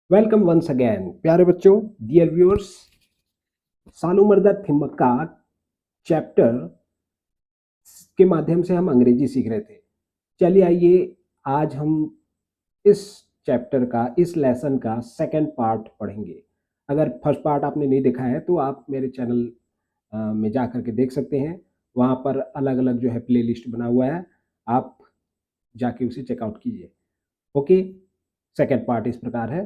Welcome once again प्यारे बच्चों, dear viewers. Saalumarada Thimmakka chapter के माध्यम से हम अंग्रेजी सीख रहे थे। चलिए आइए आज हम इस चैप्टर का, इस लेसन का सेकंड पार्ट पढ़ेंगे। अगर फर्स्ट पार्ट आपने नहीं देखा है तो आप मेरे चैनल में जा करके देख सकते हैं। वहाँ पर अलग अलग जो है प्ले लिस्ट बना हुआ है, आप जाके उसे चेकआउट कीजिए। ओके, सेकंड पार्ट इस प्रकार है।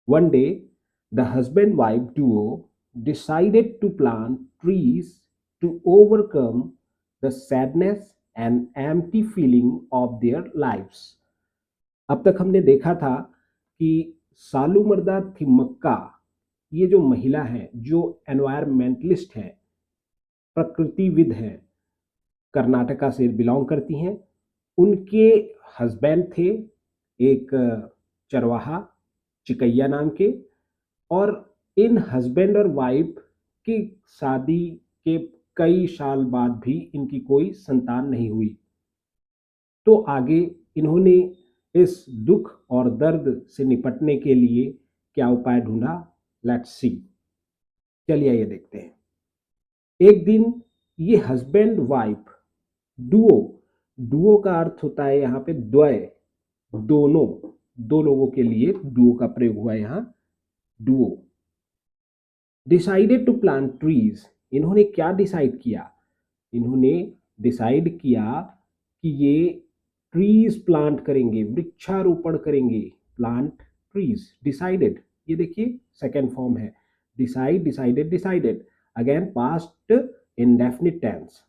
One day, the husband-wife duo decided to plant trees to overcome the sadness and empty feeling of their lives. अब तक हमने देखा था कि सालूमरदा थिमक्का, ये जो महिला है, जो एनवायरमेंटलिस्ट है, प्रकृतिविद है, कर्नाटका से बिलोंग करती हैं। उनके हस्बैंड थे एक चरवाहा, चिकैया नाम के, और इन हस्बैंड और वाइफ की शादी के कई साल बाद भी इनकी कोई संतान नहीं हुई। तो आगे इन्होंने इस दुख और दर्द से निपटने के लिए क्या उपाय ढूंढा, लेट्स सी। चलिए ये देखते हैं। एक दिन ये हस्बैंड वाइफ डुओ, डुओ का अर्थ होता है यहाँ पे द्वय, दोनों, दो लोगों के लिए डुओ का प्रयोग हुआ है यहाँ, duo decided to plant trees. इन्होंने क्या डिसाइड किया? इन्होंने डिसाइड किया कि ये ट्रीज प्लांट करेंगे, वृक्षारोपण करेंगे। प्लांट ट्रीज, डिसाइडेड, ये देखिए सेकेंड फॉर्म है, decide, decided, decided, again past indefinite tense.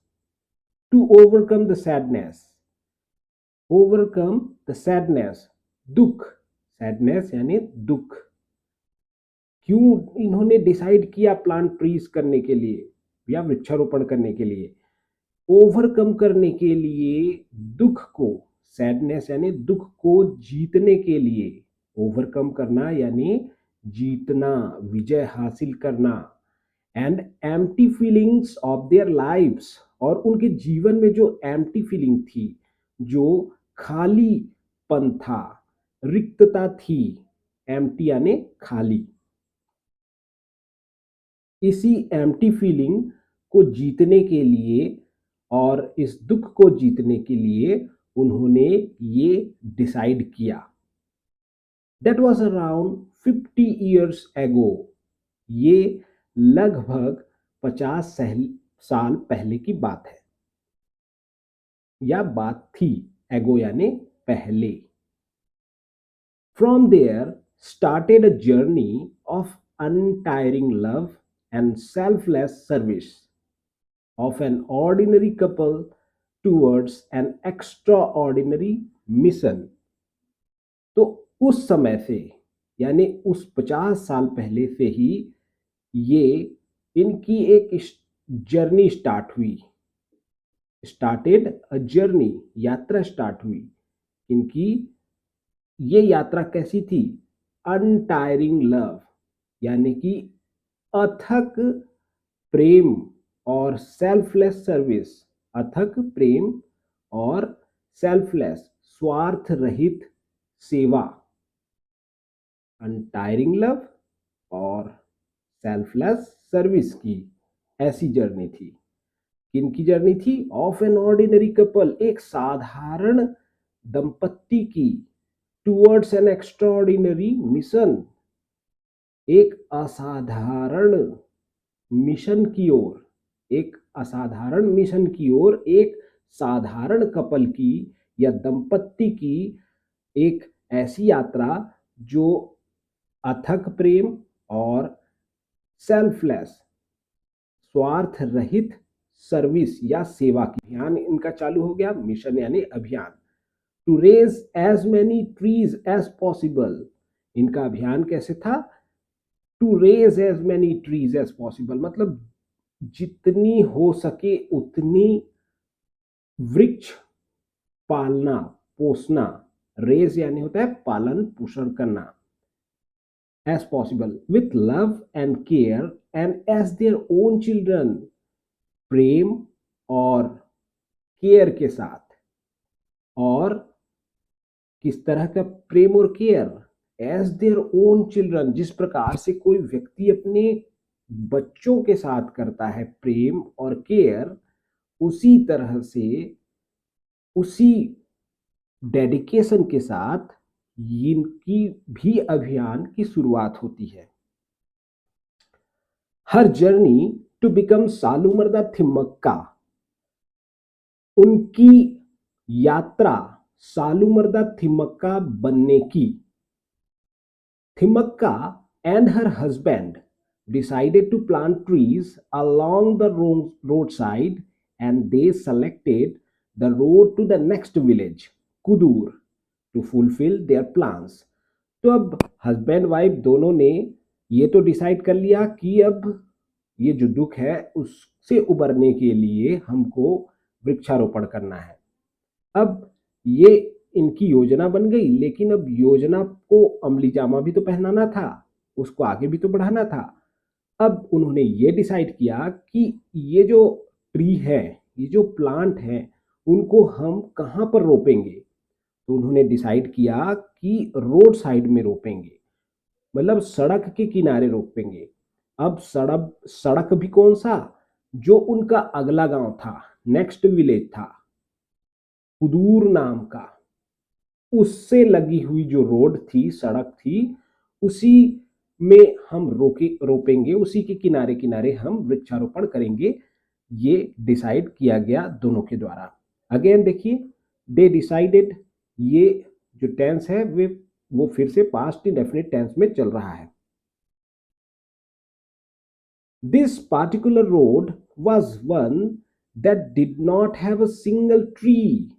To overcome the sadness, overcome the sadness, दुख, सैडनेस यानी दुख। क्यों इन्होंने डिसाइड किया प्लांट ट्रीज करने के लिए या वृक्षारोपण करने के लिए? ओवरकम करने के लिए, दुख को, सैडनेस यानी दुख को जीतने के लिए। ओवरकम करना यानी जीतना, विजय हासिल करना। And empty feelings of their lives, और उनके जीवन में जो एम्प्टी फीलिंग थी, जो खालीपन था, रिक्तता थी, एम्प्टी यानी खाली, इसी एम्प्टी फीलिंग को जीतने के लिए और इस दुख को जीतने के लिए उन्होंने ये डिसाइड किया। That was around 50 years ago, ये लगभग 50 साल पहले की बात है या बात थी, एगो यानी पहले। From there started a journey of untiring love and selfless service of an ordinary couple towards an extraordinary mission। तो उस समय से, यानी उस 50 साल पहले से ही ये इनकी एक जर्नी स्टार्ट हुई। स्टार्टेड अ जर्नी, यात्रा स्टार्ट हुई इनकी। ये यात्रा कैसी थी? अनटायरिंग लव, यानी कि अथक प्रेम और सेल्फलेस सर्विस, अथक प्रेम और सेल्फलेस, स्वार्थ रहित सेवा। अनटायरिंग लव और सेल्फलेस सर्विस की ऐसी जर्नी थी। किनकी जर्नी थी? ऑफ एन ऑर्डिनरी कपल, एक साधारण दंपत्ति की, टुवर्ड्स एन एक्स्ट्राऑर्डिनरी मिशन, एक असाधारण मिशन की ओर, एक असाधारण मिशन की ओर, एक साधारण कपल की या दंपत्ति की एक ऐसी यात्रा जो अथक प्रेम और सेल्फलेस, स्वार्थ रहित सर्विस या सेवा की, अभियान इनका चालू हो गया। मिशन यानी अभियान। To raise as many trees as possible, इनका अभियान कैसे था? To raise as many trees as possible, मतलब जितनी हो सके उतनी वृक्ष पालना, पोसना। रेज यानी होता है पालन पोषण करना। As possible with love and care and as their own children, प्रेम और केयर के साथ। और किस तरह का प्रेम और care? As their own children, जिस प्रकार से कोई व्यक्ति अपने बच्चों के साथ करता है प्रेम और केयर, उसी तरह से उसी डेडिकेशन के साथ इनकी भी अभियान की शुरुआत होती है। Her journey to become Saalumarada Thimmakka, उनकी यात्रा सालूमर्दा थिमक्का बनने की। Thimmakka and her husband decided to plant trees along the roadside, and they selected the road to the next village, Kudur, to fulfill their plans. तो अब हस्बैंड वाइफ दोनों ने ये तो डिसाइड कर लिया कि अब ये जो दुख है उससे उबरने के लिए हमको वृक्षारोपण करना है। अब ये इनकी योजना बन गई, लेकिन अब योजना को अमली जामा भी तो पहनाना था, उसको आगे भी तो बढ़ाना था। अब उन्होंने ये डिसाइड किया कि ये जो ट्री है, ये जो प्लांट है, उनको हम कहाँ पर रोपेंगे। तो उन्होंने डिसाइड किया कि रोड साइड में रोपेंगे, मतलब सड़क के किनारे रोपेंगे। अब सड़क भी कौन सा, जो उनका अगला गांव था, नेक्स्ट विलेज था, कुदूर नाम का, उससे लगी हुई जो रोड थी, सड़क थी, उसी में हम रोपेंगे, उसी के किनारे किनारे हम वृक्षारोपण करेंगे। ये डिसाइड किया गया दोनों के द्वारा। अगेन देखिए, दे डिसाइडेड, ये जो टेंस है वो फिर से पास्ट इंडेफिनिट टेंस में चल रहा है। This particular road was one that did not have a single tree.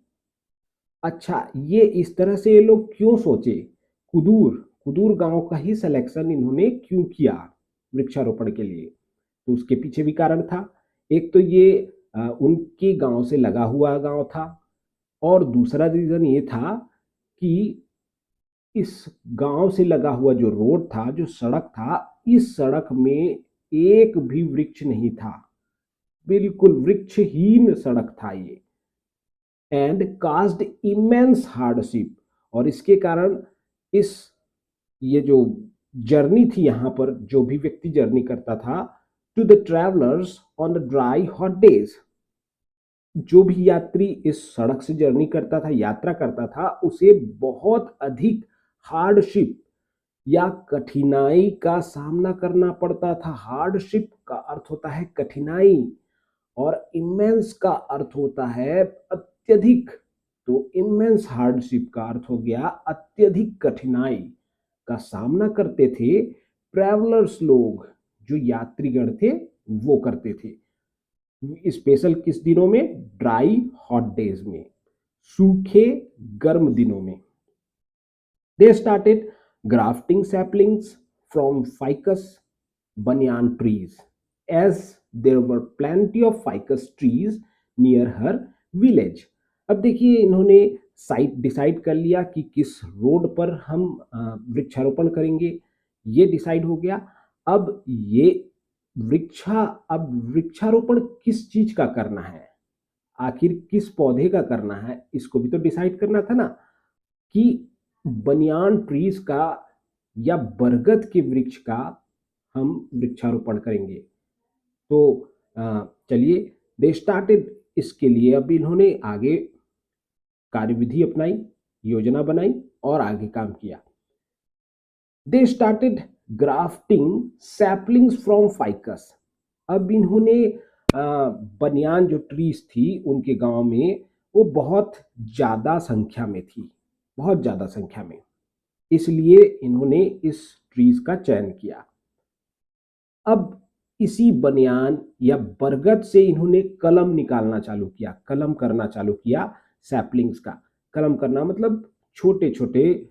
अच्छा, ये इस तरह से ये लोग क्यों सोचे, कुदूर गांव का ही सिलेक्शन इन्होंने क्यों किया वृक्षारोपण के लिए, तो उसके पीछे भी कारण था। एक तो ये उनके गांव से लगा हुआ गांव था, और दूसरा रीजन ये था कि इस गांव से लगा हुआ जो रोड था, जो सड़क था, इस सड़क में एक भी वृक्ष नहीं था, बिल्कुल वृक्षहीन सड़क था ये। एंड कास्ड इमेंस हार्डशिप, और इसके कारण ये जो जर्नी थी, यहाँ पर जो भी व्यक्ति जर्नी करता था, to the travellers on the dry hot days, जो भी यात्री इस सड़क से जर्नी करता था, यात्रा करता था, उसे बहुत अधिक हार्डशिप या कठिनाई का सामना करना पड़ता था। हार्डशिप का अर्थ होता है कठिनाई, और इमेंस का अर्थ होता है अत्यधिक। तो इमेंस हार्डशिप का अर्थ हो गया अत्यधिक कठिनाई का सामना करते थे ट्रैवलर्स लोग, जो यात्रीगण थे वो करते थे। स्पेशल किस दिनों में, ड्राई हॉट डेज में, सूखे गर्म दिनों में। They started grafting saplings from ficus banyan trees, as there were plenty of ficus trees near her village. अब देखिए, इन्होंने साइट डिसाइड कर लिया कि किस रोड पर हम वृक्षारोपण करेंगे, ये डिसाइड हो गया। अब ये वृक्षारोपण किस चीज का करना है, आखिर किस पौधे का करना है, इसको भी तो डिसाइड करना था ना, कि बनियान ट्रीज का या बरगद के वृक्ष का हम वृक्षारोपण करेंगे। तो चलिए, दे स्टार्टेड, इसके लिए अब इन्होंने आगे कार्यविधि अपनाई, योजना बनाई और आगे काम किया। They started grafting saplings from ficus. अब इन्होंने बनियान जो ट्रीज थी उनके गांव में, वो बहुत ज़्यादा संख्या में थी, बहुत ज़्यादा संख्या में, इसलिए इन्होंने इस ट्रीज का चयन किया। अब इसी बनियान या बरगद से इन्होंने कलम निकालना चालू किया, कलम करना चालू किया सैपलिंग्स का। कलम करना मतलब छोटे छोटे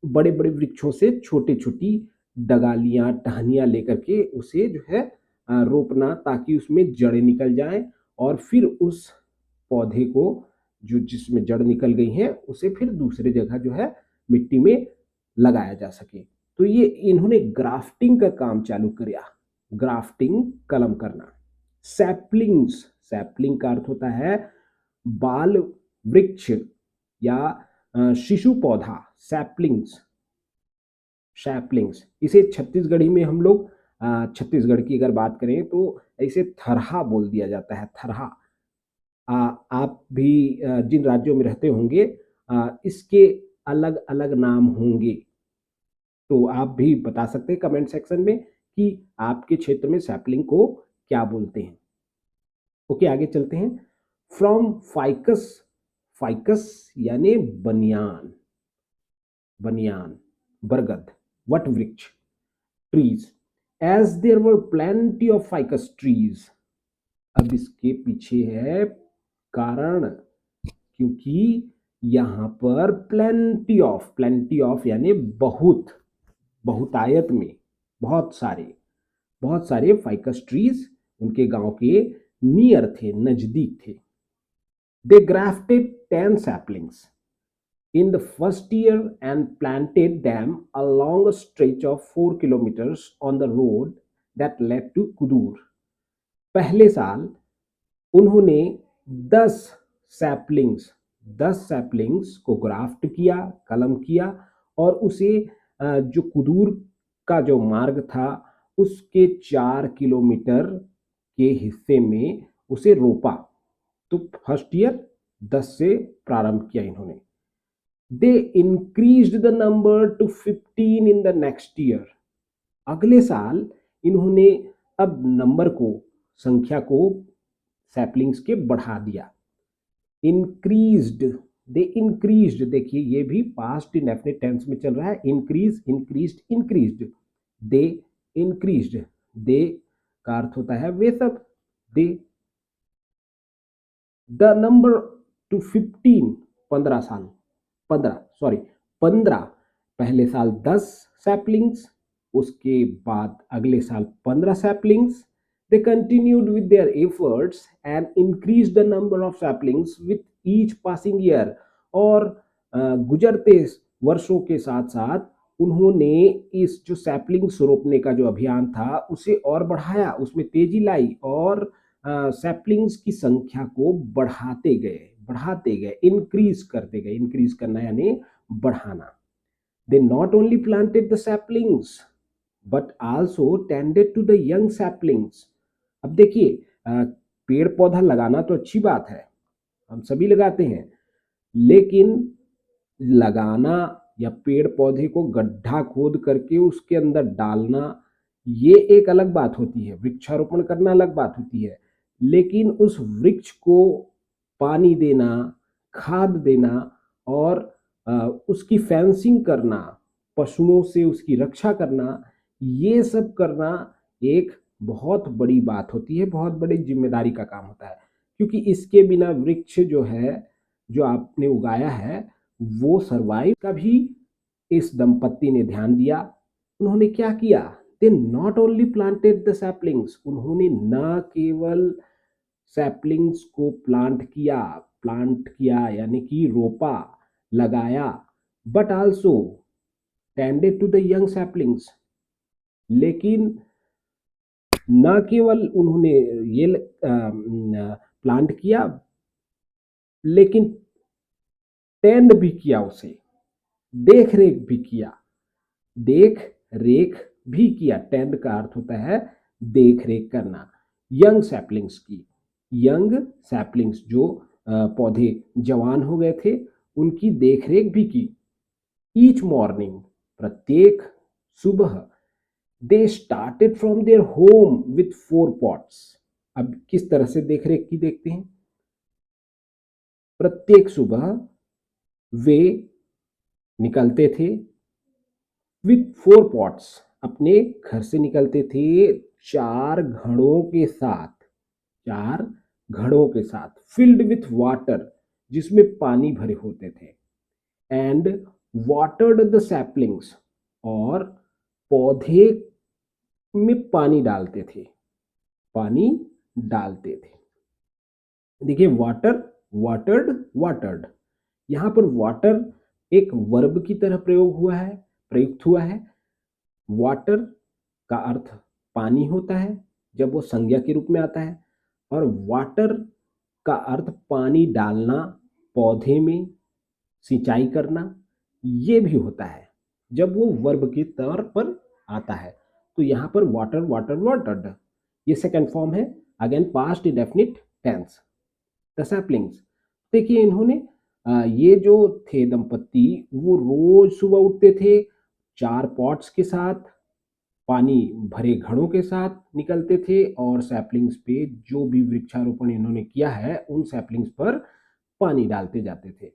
बड़े बड़े वृक्षों से छोटे छोटी डगालियां, टहनियां लेकर के उसे जो है रोपना, ताकि उसमें जड़ें निकल जाएं, और फिर उस पौधे को जो जिसमें जड़ निकल गई हैं उसे फिर दूसरे जगह जो है मिट्टी में लगाया जा सके। तो ये इन्होंने ग्राफ्टिंग का काम चालू किया, ग्राफ्टिंग कलम करना। सैपलिंग्स, सैपलिंग का अर्थ होता है बाल वृक्ष या शिशु पौधा, सैपलिंग्स। सैपलिंग्स, इसे छत्तीसगढ़ी में हम लोग छत्तीसगढ़ की अगर बात करें तो इसे थरहा बोल दिया जाता है, थरहा। आप भी जिन राज्यों में रहते होंगे इसके अलग अलग नाम होंगे, तो आप भी बता सकते हैं कमेंट सेक्शन में कि आपके क्षेत्र में सैपलिंग को क्या बोलते हैं। ओके, आगे चलते हैं। फ्रॉम फाइकस, फाइकस यानी बनियान, बनियान बरगद, वट वृक्ष, trees, as there were plenty of ficus trees. अब इसके पीछे है कारण, क्योंकि यहां पर प्लेंटी ऑफ यानी बहुत, बहुतायत में बहुत सारे फाइकस ट्रीज उनके गांव के नियर थे, नजदीक थे। दे grafted 10 saplings in the first year and planted them along a stretch of 4 kilometers on the road that led to Kudur. पहले साल उन्होंने 10 सैपलिंग्स 10 सैपलिंग्स को ग्राफ्ट किया, कलम किया और उसे जो कुदूर का जो मार्ग था उसके 4 किलोमीटर के हिस्से में उसे रोपा। तो फर्स्ट ईयर 10 से प्रारंभ किया इन्होंने। They increased the number to 15 in the next year. अगले साल इन्होंने अब नंबर को, संख्या को सैपलिंग्स के बढ़ा दिया। इंक्रीज्ड, दे इंक्रीज्ड, देखिए ये भी पास्ट इंडेफिनिट टेंस में चल रहा है। इंक्रीज, इंक्रीज्ड, इंक्रीज्ड, दे इंक्रीज्ड, दे का अर्थ होता है वे सब, दे द नंबर टू 15, 15 साल, 15, पहले साल 10 सैपलिंग्स, उसके बाद अगले साल 15 saplings. They continued with their efforts and increased the number of saplings with each passing year. और गुजरते वर्षों के साथ साथ उन्होंने इस जो सैपलिंग्स रोपने का जो अभियान था उसे और बढ़ाया, उसमें तेजी लाई और सैपलिंग्स की संख्या को बढ़ाते गए, इंक्रीज करते गए। इंक्रीज करना यानी बढ़ाना। They not only planted the saplings but also tended to the young saplings. अब देखिए पेड़ पौधा लगाना तो अच्छी बात है, हम सभी लगाते हैं, लेकिन लगाना या पेड़ पौधे को गड्ढा खोद करके उसके अंदर डालना ये एक अलग बात होती है, वृक्षारोपण करना अलग बात होती है। लेकिन उस वृक्ष को पानी देना, खाद देना और उसकी फेंसिंग करना, पशुओं से उसकी रक्षा करना, ये सब करना एक बहुत बड़ी बात होती है, बहुत बड़ी जिम्मेदारी का काम होता है। क्योंकि इसके बिना वृक्ष जो है, जो आपने उगाया है, वो सर्वाइव का भी इस दंपत्ति ने ध्यान दिया। उन्होंने क्या किया? They not only planted the saplings, उन्होंने न केवल सैपलिंग्स को प्लांट किया यानी कि रोपा, लगाया, but also tended to the young saplings, लेकिन न केवल उन्होंने ये प्लांट किया लेकिन टेंड भी किया, उसे देख रेख भी किया। टेंड का अर्थ होता है देख रेख करना यंग सैपलिंग्स की। यंग सैपलिंग्स जो पौधे जवान हो गए थे उनकी देख रेख भी की। ईच मॉर्निंग, प्रत्येक सुबह, they started from their home with 4 pots. अब किस तरह से देखरेख की देखते हैं। प्रत्येक सुबह वे निकलते थे विथ 4 पॉट्स, अपने घर से निकलते थे 4 घड़ों के साथ, फिल्ड विथ वाटर, जिसमें पानी भरे होते थे, एंड वाटर्ड द सैपलिंग्स, और पौधे में पानी डालते थे। देखिए वाटर्ड, यहां पर वाटर एक वर्ब की तरह प्रयुक्त हुआ है। वाटर का अर्थ पानी होता है जब वो संज्ञा के रूप में आता है, और वाटर का अर्थ पानी डालना, पौधे में सिंचाई करना, ये भी होता है। जब वो वर्ब के तौर पर आता है। तो यहाँ पर वाटर वाटर वाटर्ड, ये सेकंड फॉर्म है। Again past indefinite tense. The saplings, देखिए इन्होंने ये जो थे दंपत्ति, वो रोज सुबह उठते थे, 4 पॉट्स के साथ, पानी भरे घड़ों के साथ निकलते थे और सैपलिंग्स पे जो भी वृक्षारोपण इन्होंने किया है उन सैपलिंग्स पर पानी डालते जाते थे।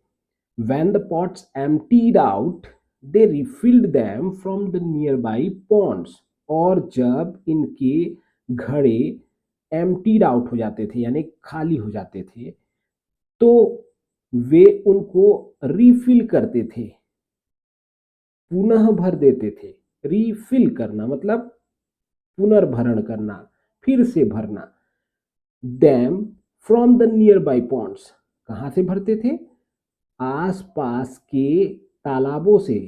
When the pots emptied out, they refilled them from the nearby ponds. और जब इनके घड़े emptied out हो जाते थे यानी खाली हो जाते थे, तो वे उनको रिफिल करते थे, पुनः भर देते थे। रिफिल करना मतलब पुनर्भरण करना, फिर से भरना। Them from the nearby ponds, कहाँ से भरते थे? आसपास के तालाबों से,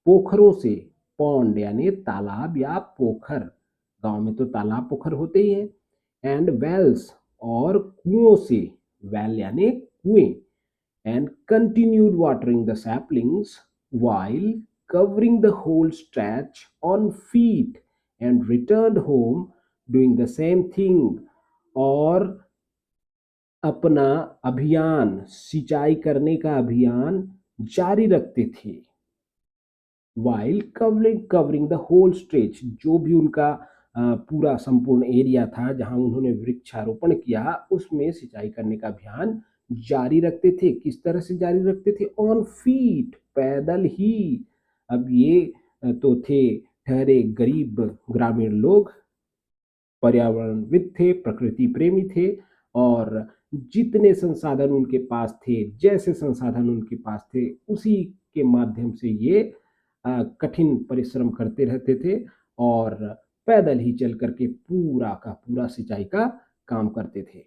पोखरों से। पॉन्ड यानी तालाब या पोखर, गांव में तो तालाब पोखर होते ही हैं। एंड वेल्स, और कुओं से, वेल यानी कुएं। And continued watering the saplings while covering the whole stretch on feet and returned home doing the same thing। और अपना अभियान, सिंचाई करने का अभियान जारी रखते थे। while covering the whole stretch, जो भी उनका पूरा संपूर्ण एरिया था जहां उन्होंने वृक्षारोपण किया, उसमें सिंचाई करने का अभियान जारी रखते थे। किस तरह से जारी रखते थे? ऑन फीट, पैदल ही। अब ये तो थे ठहरे गरीब ग्रामीण लोग, पर्यावरणविद थे, प्रकृति प्रेमी थे, और जितने संसाधन उनके पास थे, जैसे संसाधन उनके पास थे, उसी के माध्यम से ये कठिन परिश्रम करते रहते थे और पैदल ही चल करके पूरा का पूरा सिंचाई का काम करते थे।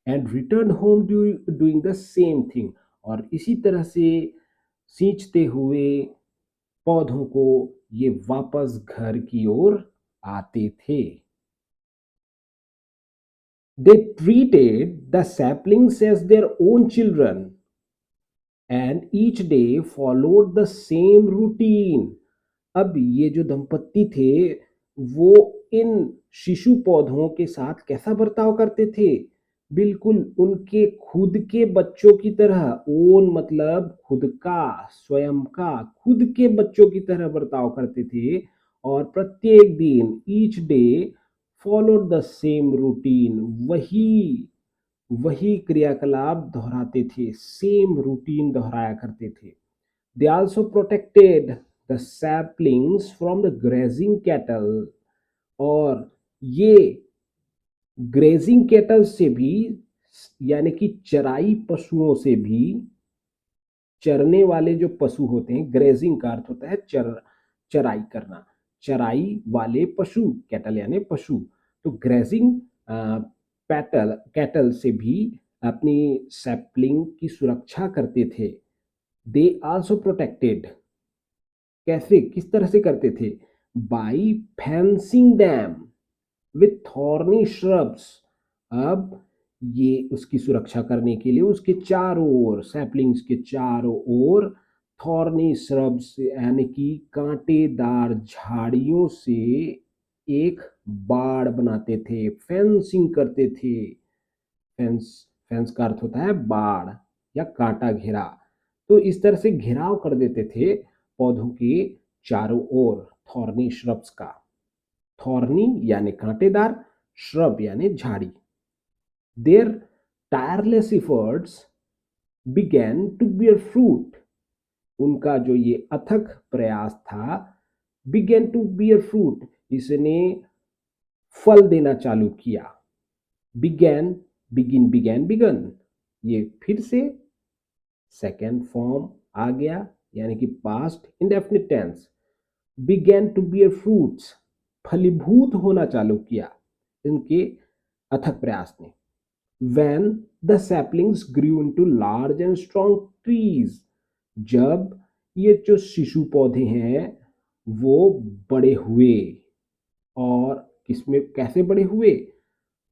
And return home doing the same thing, और इसी तरह से सींचते हुए पौधों को ये वापस घर की ओर आते थे। They treated the saplings as their own children and each day followed the same routine। अब ये जो दंपत्ति थे वो इन शिशु पौधों के साथ कैसा बर्ताव करते थे? बिल्कुल उनके खुद के बच्चों की तरह। ओन मतलब खुद का, स्वयं का, खुद के बच्चों की तरह बर्ताव करते थे। और प्रत्येक दिन, each day followed the same routine, वही वही क्रियाकलाप दोहराते थे, सेम रूटीन दोहराया करते थे। They also protected the saplings from the grazing cattle, और ये ग्रेजिंग कैटल से भी, यानी कि चराई पशुओं से भी, चरने वाले जो पशु होते हैं, ग्रेजिंग का अर्थ होता है चराई करना, चराई वाले पशु, कैटल यानी पशु। तो ग्रेजिंग कैटल से भी अपनी सैपलिंग की सुरक्षा करते थे। दे आल्सो प्रोटेक्टेड, कैसे, किस तरह से करते थे? By fencing dam with thorny shrubs. अब ये उसकी सुरक्षा करने के लिए उसके चारों ओर, सैपलिंग्स के चारों ओर थॉर्नी श्रब्स यानी कि कांटेदार झाड़ियों से एक बाड़ बनाते थे, फेंसिंग करते थे। फेंस फेंस का अर्थ होता है बाड़ या कांटा घेरा। तो इस तरह से घेराव कर देते थे पौधों के चारों ओर, थॉर्नी श्रब्स का। थॉर्नी यानी कांटेदार, श्रब यानी झाड़ी। Their tireless efforts began to bear fruit, उनका जो ये अथक प्रयास था, बिगैन टू बियर फ्रूट, इसने फल देना चालू किया। बिगैन, बिगिन, बिगैन, बिगन, ये फिर से सेकेंड फॉर्म आ गया, यानी कि past indefinite tense. Began to bear fruits, फलीभूत होना चालू किया इनके अथक प्रयास ने। When the saplings grew into large and strong trees, जब ये जो शिशु पौधे हैं वो बड़े हुए, और किसमें, कैसे बड़े हुए?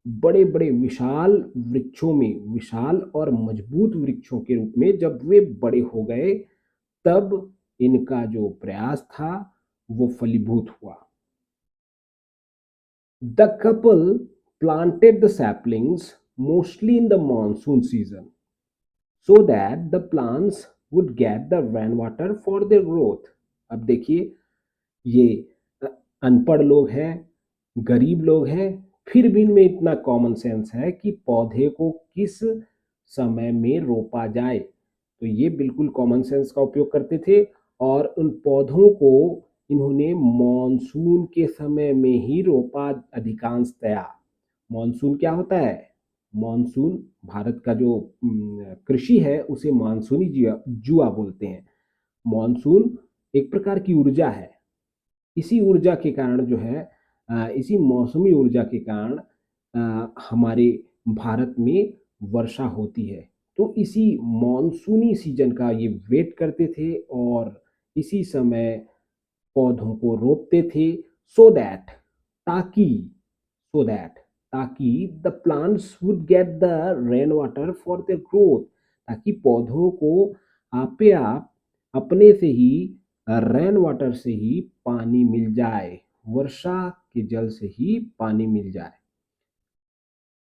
बड़े बड़े विशाल वृक्षों में, विशाल और मजबूत वृक्षों के रूप में जब वे बड़े हो गए, तब इनका जो प्रयास था वो फलीभूत हुआ। The couple planted the saplings mostly in the monsoon season so that the plants would get the rainwater for their growth। अब देखिए, ये अनपढ़ लोग हैं, गरीब लोग हैं, फिर भी इनमें इतना कॉमन सेंस है कि पौधे को किस समय में रोपा जाए। तो ये बिल्कुल कॉमन सेंस का उपयोग करते थे और उन पौधों को इन्होंने मॉनसून के समय में ही रोपा अधिकांशतया। मॉनसून क्या होता है? मॉनसून भारत का जो कृषि है उसे मानसूनी जुआ बोलते हैं। मॉनसून एक प्रकार की ऊर्जा है। इसी ऊर्जा के कारण जो है इसी मौसमी ऊर्जा के कारण हमारे भारत में वर्षा होती है। तो इसी मॉनसूनी सीजन का ये वेट करते थे और इसी समय पौधों को रोपते थे सो दैट ताकि सो दैट ताकि the plants would get the rain water for their growth, ताकि पौधों को आपे आप अपने से ही रेन वाटर से ही पानी मिल जाए, वर्षा के जल से ही पानी मिल जाए।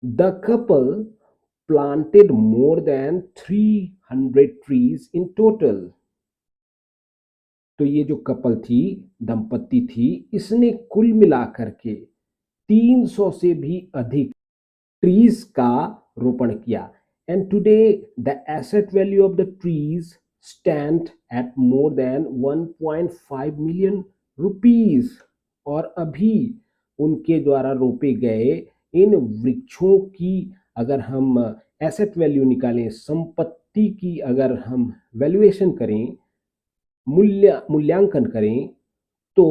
The couple planted more than 300 trees in total। तो ये जो कपल थी, दंपत्ति थी, इसने कुल मिलाकर के 300 से भी अधिक ट्रीज का रोपण किया। And today the asset value of the trees stand at more than 1.5 million rupees. और अभी उनके द्वारा रोपे गए इन वृक्षों की अगर हम एसेट वैल्यू निकालें, संपत्ति की अगर हम वैल्यूएशन करें, मूल्यांकन करें, तो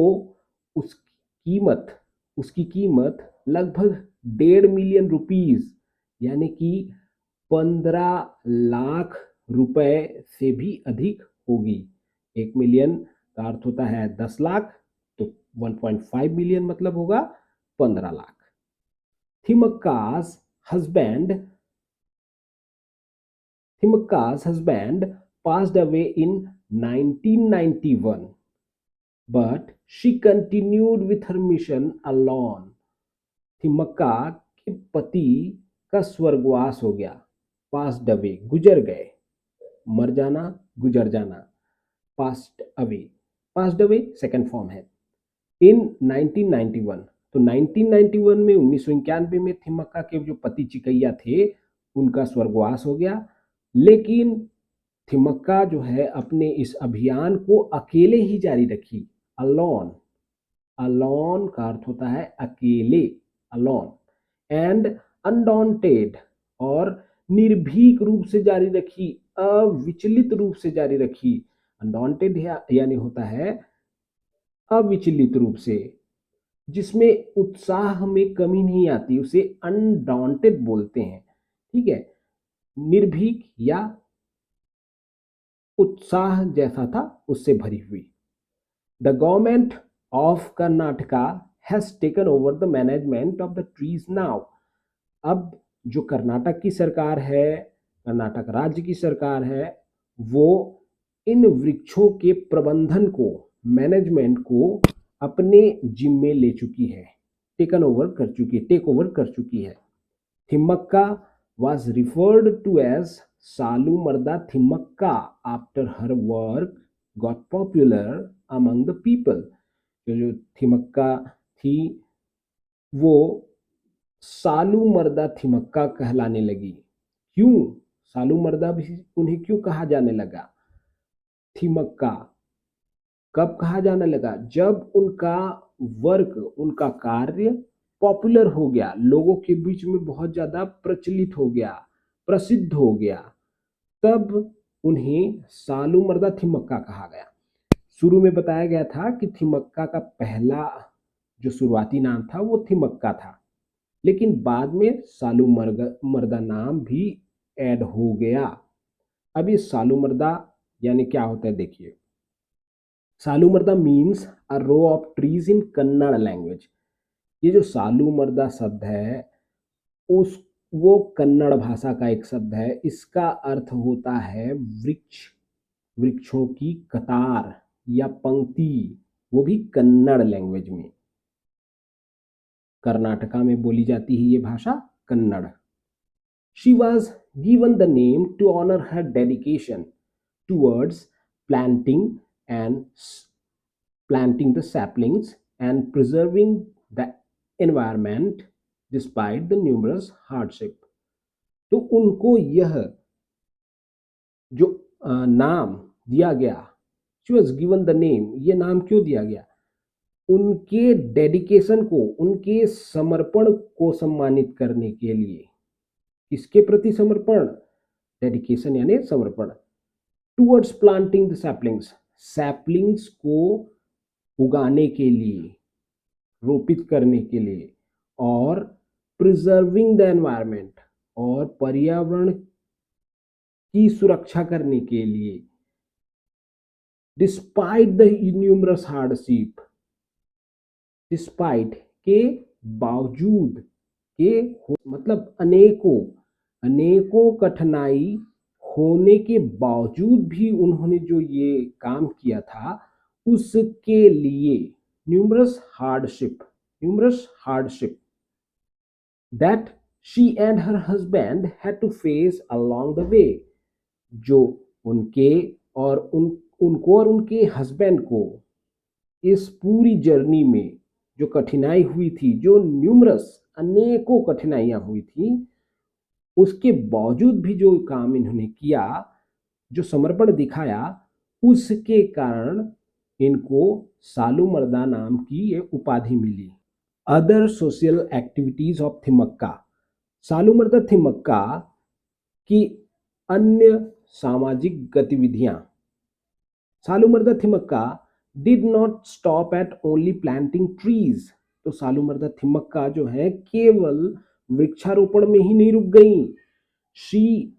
उसकी कीमत लगभग 1.5 मिलियन रुपीस यानी कि 15 लाख रुपए से भी अधिक होगी। 1 मिलियन का अर्थ होता है 10 लाख, तो 1.5 मिलियन मतलब होगा 15 lakh. Thimmakka's husband passed away in 1991, but she continued with her mission alone। Thimmakka के पति का स्वर्गवास हो गया। पास्ड अवे गुजर गए, मर जाना, गुजर जाना। पास्ड अवे सेकंड फॉर्म है। इन 1991, तो 1991 में 1991 में थिमक्का के जो पति चिकैया थे उनका स्वर्गवास हो गया। लेकिन थिमक्का जो है अपने इस अभियान को अकेले ही जारी रखी। अलोन का अर्थ होता है अकेले, अलोन। एंड अनडॉन्टेड, और निर्भीक रूप से जारी रखी, अविचलित रूप से जारी रखी। अनडॉन्टेड यानी होता है अविचलित रूप से, जिसमें उत्साह में कमी नहीं आती, उसे अनडॉन्टेड बोलते हैं। ठीक है, निर्भीक या उत्साह जैसा था उससे भरी हुई। The government of Karnataka has taken over the management of the trees now. अब जो कर्नाटक की सरकार है, कर्नाटक राज्य की सरकार है, वो इन वृक्षों के प्रबंधन को, मैनेजमेंट को अपने जिम्मे ले चुकी है, टेक ओवर कर चुकी है। Thimmakka was referred to as Salumarda Thimmakka after her work got popular among the people। जो थिमक्का थी वो सालूमर्दा थिमक्का कहलाने लगी। क्यों सालूमर्दा भी उन्हें क्यों कहा जाने लगा? थिमक्का कब कहा जाने लगा? जब उनका वर्क, उनका कार्य पॉपुलर हो गया, लोगों के बीच में बहुत ज्यादा प्रचलित हो गया, प्रसिद्ध हो गया, तब उन्हें सालूमर्दा थिमक्का कहा गया। शुरू में बताया गया था कि थिमक्का का पहला जो शुरुआती नाम था वो थिमक्का था, लेकिन बाद में सालूमर्दा नाम भी ऐड हो गया। अब ये सालूमर्दा यानी क्या होता है देखिए। Saalumarada means a row of trees in Kannada language. ये जो सालूमर्दा शब्द है वो कन्नड़ भाषा का एक शब्द है। इसका अर्थ होता है वृक्षों की कतार, या पंक्ति, वो भी कन्नड़ लैंग्वेज में। कर्नाटका में बोली जाती है ये भाषा Kannada. She was given the name to honour her dedication towards planting the saplings and preserving the environment despite the numerous hardship। तो उनको यह जो नाम दिया गया, she was given the name, ये नाम क्यों दिया गया? उनके डेडिकेशन को, उनके समर्पण को सम्मानित करने के लिए। किसके प्रति समर्पण? डेडिकेशन यानी समर्पण। Towards planting the saplings, saplings को उगाने के लिए, रोपित करने के लिए, और प्रिजर्विंग द एनवायरमेंट, और पर्यावरण की सुरक्षा करने के लिए। Despite the numerous hardship, despite के बावजूद, के मतलब अनेकों कठिनाई होने के बावजूद भी उन्होंने जो ये काम किया था, उसके लिए numerous hardship that she and her husband had to face along the way, जो उनको और उनके हस्बैंड को इस पूरी जर्नी में जो कठिनाई हुई थी, जो अनेकों कठिनाइयां हुई थी, उसके बावजूद भी जो काम इन्होंने किया, जो समर्पण दिखाया, उसके कारण इनको सालू मर्दा नाम की ये उपाधि मिली। Other social activities of Thimmakka, Saalumarada Thimmakka की अन्य सामाजिक गतिविधियां। Saalumarada Thimmakka did not stop at only planting trees, तो सालू मर्दा थिमक्का जो है केवल वृक्षारोपण में ही नहीं रुक गई। She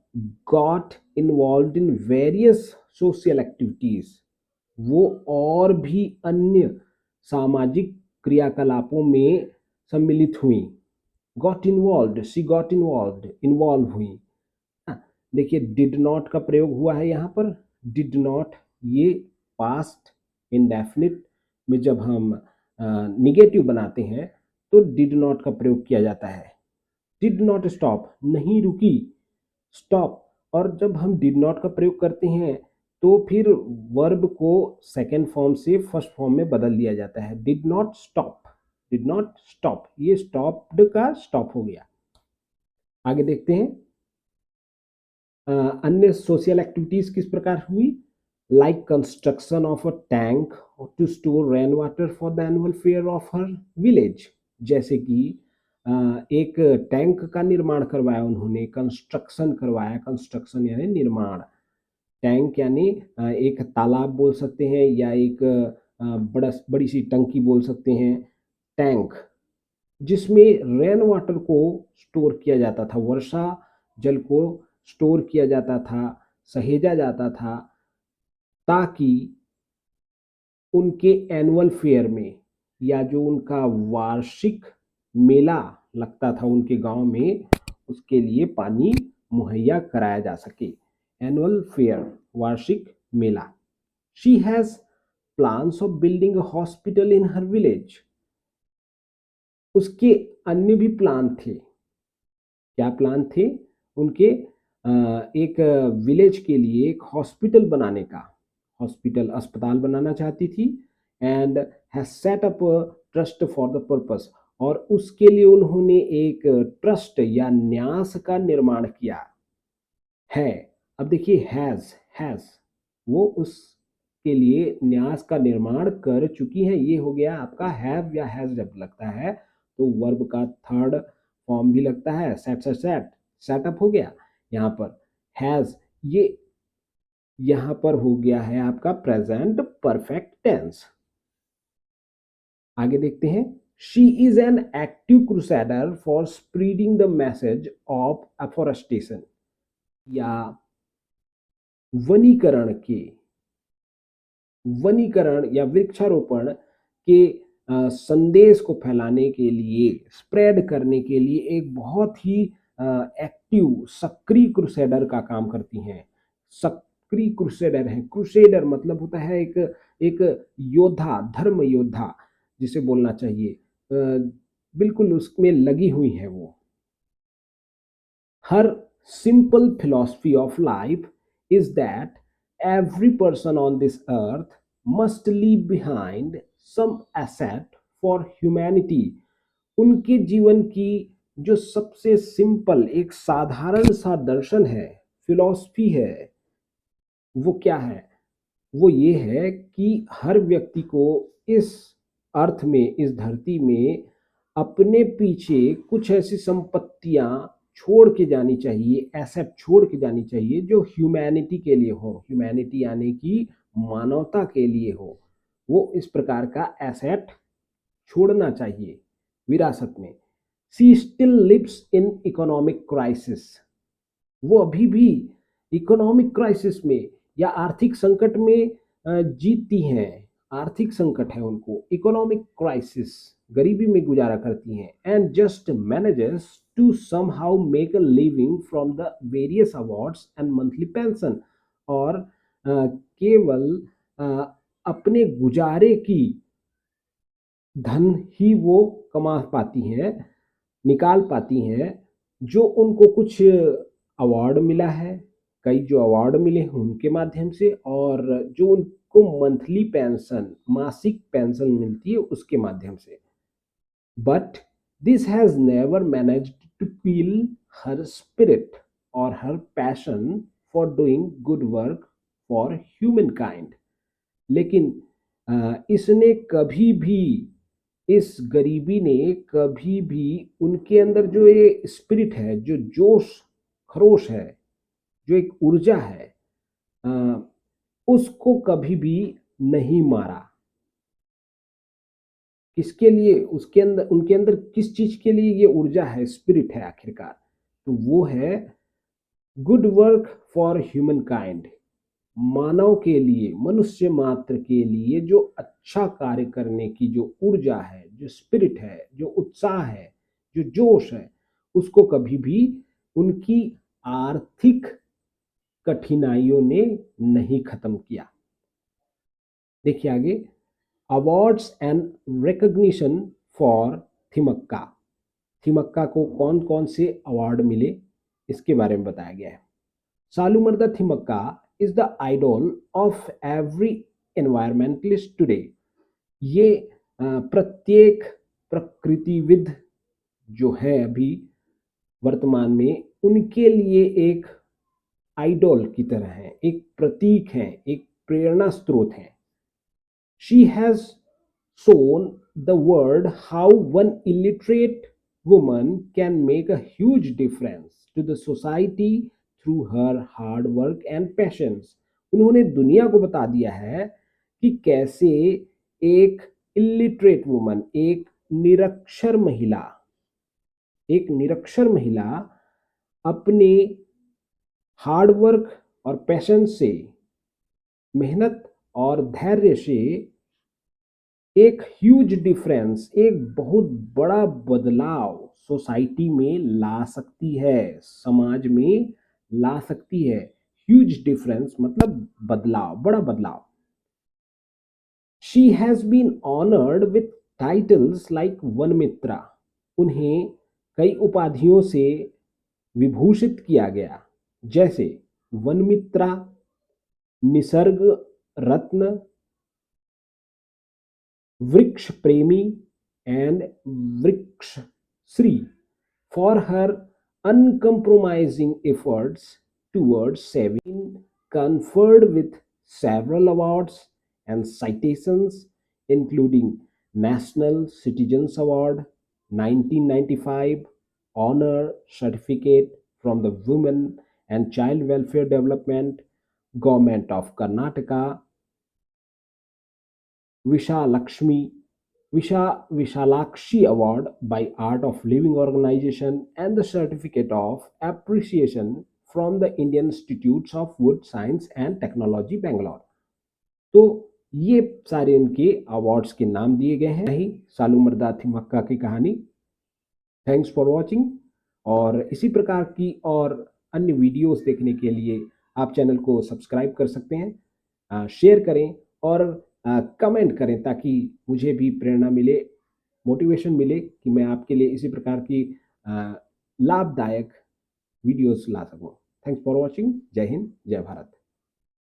got involved in various social activities, वो और भी अन्य सामाजिक क्रियाकलापों में सम्मिलित हुई। गॉट इन्वॉल्व हुई। देखिए डिड नॉट का प्रयोग हुआ है यहाँ पर। डिड नॉट ये पास्ट इंडेफिनिट में जब हम निगेटिव बनाते हैं तो डिड नॉट का प्रयोग किया जाता है। डिड नॉट स्टॉप, नहीं रुकी, स्टॉप। और जब हम डिड नॉट का प्रयोग करते हैं तो फिर वर्ब को सेकेंड फॉर्म से फर्स्ट फॉर्म में बदल दिया जाता है। डिड नॉट स्टॉप, ये स्टॉप्ड का स्टॉप हो गया। आगे देखते हैं अन्य सोशल एक्टिविटीज किस प्रकार हुई। Like construction of a tank to store rain water for the annual fair of her village, जैसे कि एक टैंक का निर्माण करवाया उन्होंने, कंस्ट्रक्शन करवाया। कंस्ट्रक्शन यानी निर्माण, टैंक यानी एक तालाब बोल सकते हैं या एक बड़ी सी टंकी बोल सकते हैं। टैंक जिसमें रेन वाटर को स्टोर किया जाता था, वर्षा जल को स्टोर किया जाता था, सहेजा जाता था, ताकि उनके एनुअल फेयर में या जो उनका वार्षिक मेला लगता था उनके गांव में, उसके लिए पानी मुहैया कराया जा सके। एनुअल फेयर, वार्षिक मेला। She has plans of building a hospital in her village, उसके अन्य भी प्लान थे। क्या प्लान थे उनके? एक विलेज के लिए एक हॉस्पिटल बनाने का, हॉस्पिटल अस्पताल बनाना चाहती थी। And has set up trust for the purpose, और उसके लिए उन्होंने एक ट्रस्ट या न्यास का निर्माण किया है। अब देखिए हैज वो उसके लिए न्यास का निर्माण कर चुकी है। ये हो गया आपका हैव या हैज जब लगता है तो वर्ब का थर्ड फॉर्म भी लगता है। सेटअप हो गया। यहाँ पर हैज, ये यहाँ पर हो गया है आपका प्रेजेंट परफेक्ट टेंस। आगे देखते हैं। She is an active crusader for spreading the message of afforestation, या वनीकरण या वृक्षारोपण के संदेश को फैलाने के लिए, स्प्रेड करने के लिए एक बहुत ही एक्टिव सक्रिय क्रूसेडर का काम करती हैं। प्री क्रूसेडर हैं। क्रूसेडर मतलब होता है एक योद्धा, धर्म योद्धा जिसे बोलना चाहिए, बिल्कुल उसमें लगी हुई है वो। Her simple philosophy of life is that every person on this earth must leave behind some asset for humanity। उनके जीवन की जो सबसे सिंपल एक साधारण सा दर्शन है, फिलॉसफी है, वो क्या है? वो ये है कि हर व्यक्ति को इस अर्थ में, इस धरती में अपने पीछे कुछ ऐसी संपत्तियां छोड़ के जानी चाहिए, एसेट छोड़ के जानी चाहिए जो ह्यूमैनिटी के लिए हो, ह्यूमैनिटी यानी कि मानवता के लिए हो। वो इस प्रकार का एसेट छोड़ना चाहिए विरासत में। She still lives in economic crisis. वो अभी भी इकोनॉमिक क्राइसिस में या आर्थिक संकट में जीती हैं। आर्थिक संकट है उनको, इकोनॉमिक क्राइसिस, गरीबी में गुजारा करती हैं। And just manages to somehow make a living from the various awards and monthly pension. और केवल अपने गुजारे की धन ही वो कमा पाती हैं, निकाल पाती हैं, जो उनको कुछ अवार्ड मिला है, कई जो अवार्ड मिले हैं उनके माध्यम से, और जो उनको मंथली पेंशन, मासिक पेंशन मिलती है उसके माध्यम से। But this has never managed to kill her spirit और her passion for doing good work for humankind. लेकिन इसने कभी भी, इस गरीबी ने कभी भी उनके अंदर जो ये स्पिरिट है, जो जोश खरोश है, जो एक ऊर्जा है, उसको कभी भी नहीं मारा। किसके लिए? उसके अंदर, उनके अंदर किस चीज के लिए ये ऊर्जा है, स्पिरिट है आखिरकार? तो वो है good work for humankind. मानव के लिए, मनुष्य मात्र के लिए जो अच्छा कार्य करने की जो ऊर्जा है, जो स्पिरिट है, जो उत्साह है, जो जोश है, उसको कभी भी उनकी आर्थिक कठिनाइयों ने नहीं खत्म किया। देखिए आगे, awards and recognition for Thimmakka. Thimmakka को कौन कौन से अवार्ड मिले इसके बारे में बताया गया है। Saalumarada Thimmakka is the idol of every environmentalist today। ये प्रत्येक प्रकृतिविद जो है अभी वर्तमान में, उनके लिए एक आइडल की तरह है, एक प्रतीक है, एक प्रेरणा स्रोत है। She has shown the world how one illiterate woman can make a huge difference to the society through her hard work and patience। उन्होंने दुनिया को बता दिया है कि कैसे एक इलिटरेट वुमन, एक निरक्षर महिला, एक निरक्षर महिला अपने हार्ड वर्क और पैशन से, मेहनत और धैर्य से एक ह्यूज डिफरेंस, एक बहुत बड़ा बदलाव सोसाइटी में ला सकती है, समाज में ला सकती है। ह्यूज डिफरेंस मतलब बदलाव, बड़ा बदलाव। She has been honoured with titles like Vana Mitra. उन्हें कई उपाधियों से विभूषित किया गया, जैसे वन मित्रा, निसर्ग रत्न, वृक्ष प्रेमी एंड वृक्ष Shri for her uncompromising efforts towards saving, conferred with several awards and citations including National Citizens Award 1995, Honor Certificate from the Women and Child Welfare Development, Government of Karnataka, Vishalakshi Award by Art of Living Organization, and the Certificate of Appreciation from the Indian Institutes of Wood Science and Technology, Bangalore। तो ये सारे इनके awards के नाम दिए गए हैं। ही सालूमरदा थिमक्का की कहानी। Thanks for watching. और इसी प्रकार की और अन्य वीडियोस देखने के लिए आप चैनल को सब्सक्राइब कर सकते हैं, शेयर करें और कमेंट करें ताकि मुझे भी प्रेरणा मिले, मोटिवेशन मिले कि मैं आपके लिए इसी प्रकार की लाभदायक वीडियोस ला सकूं। Thanks for watching. जय हिंद, जय भारत।